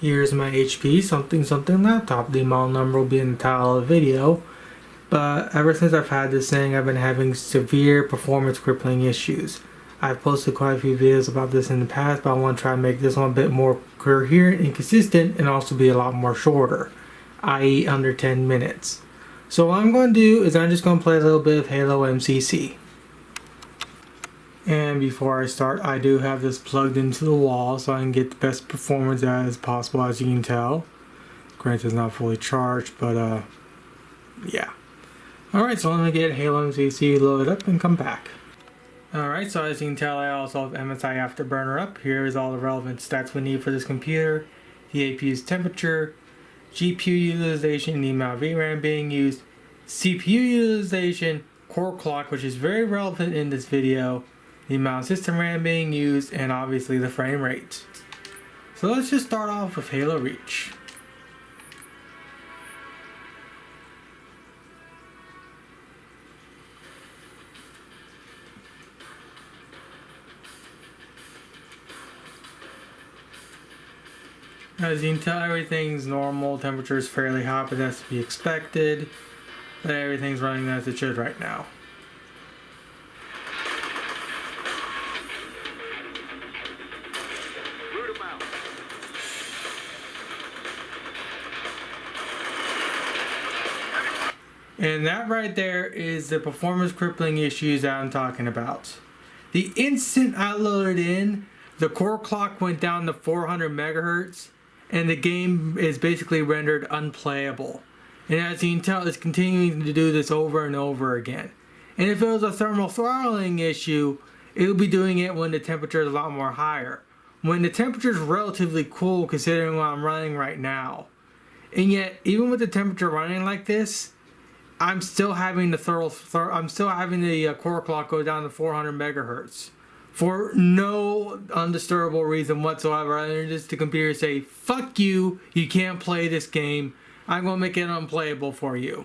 Here's my HP something laptop. The model number will be in the title of the video. But ever since I've had this thing, I've been having severe performance crippling issues. I've posted quite a few videos about this in the past, but I want to try to make this one a bit more coherent and consistent and also be a lot more shorter, i.e. under 10 minutes. So what I'm going to do is I'm just going to play a little bit of Halo MCC. And before I start, I do have this plugged into the wall so I can get the best performance as possible, as you can tell. Granted, it's not fully charged, but yeah. Alright, so let me get Halo MCC loaded up and come back. Alright, so as you can tell, I also have MSI Afterburner up. Here is all the relevant stats we need for this computer. The APU's temperature, GPU utilization, the amount of VRAM being used, CPU utilization, core clock, which is very relevant in this video, the amount of system RAM being used, and obviously the frame rate. So let's just start off with Halo Reach. As you can tell, everything's normal, temperature is fairly hot, but that's to be expected. But everything's running as it should right now. And that right there is the performance crippling issues that I'm talking about. The instant I loaded in, the core clock went down to 400 megahertz, and the game is basically rendered unplayable. And as you can tell, it's continuing to do this over and over again. And if it was a thermal throttling issue, it would be doing it when the temperature is a lot more higher. When the temperature is relatively cool considering what I'm running right now. And yet, even with the temperature running like this, I'm still having the core clock go down to 400 megahertz for no undisturbable reason whatsoever, other than just the computer say, "Fuck you! You can't play this game. I'm gonna make it unplayable for you."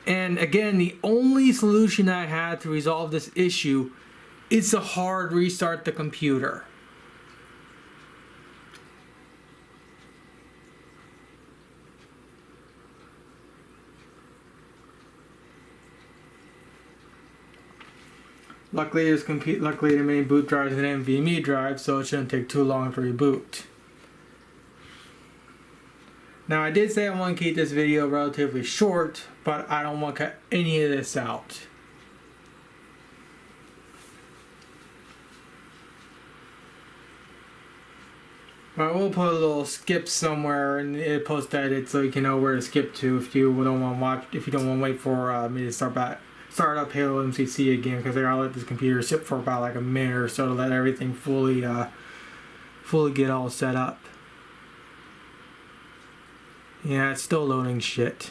And again, the only solution I had to resolve this issue is to hard restart the computer. Luckily, the main boot drive is an NVMe drive, so it shouldn't take too long to reboot. Now, I did say I want to keep this video relatively short, but I don't want to cut any of this out. But I will put a little skip somewhere in the post edit so you can know where to skip to if you don't want to wait for me to start up Halo MCC again, because I gotta let this computer sit for about like a minute or so to let everything fully get all set up. Yeah, it's still loading shit.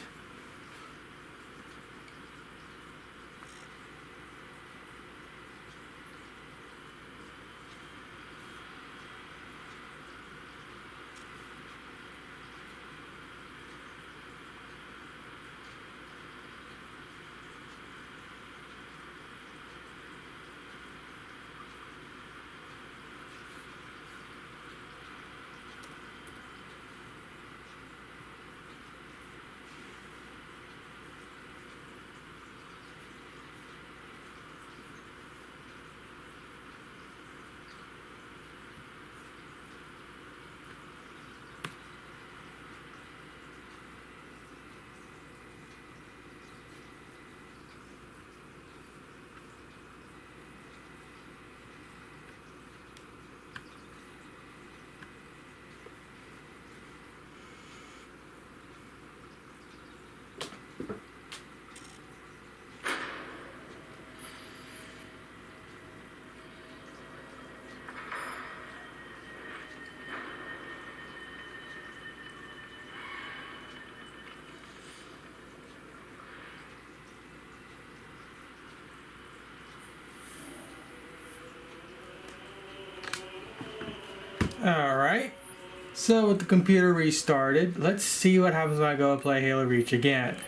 Alright, so with the computer restarted, let's see what happens when I go and play Halo Reach again.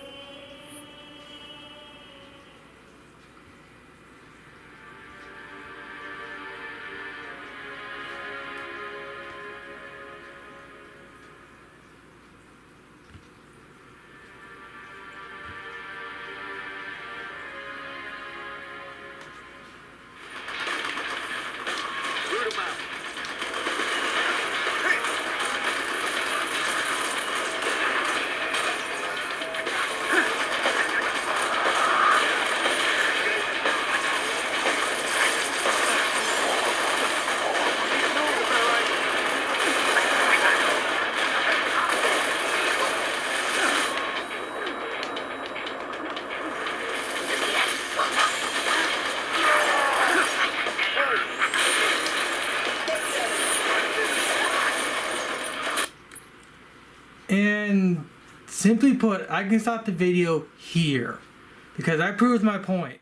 Simply put, I can stop the video here because I proved my point.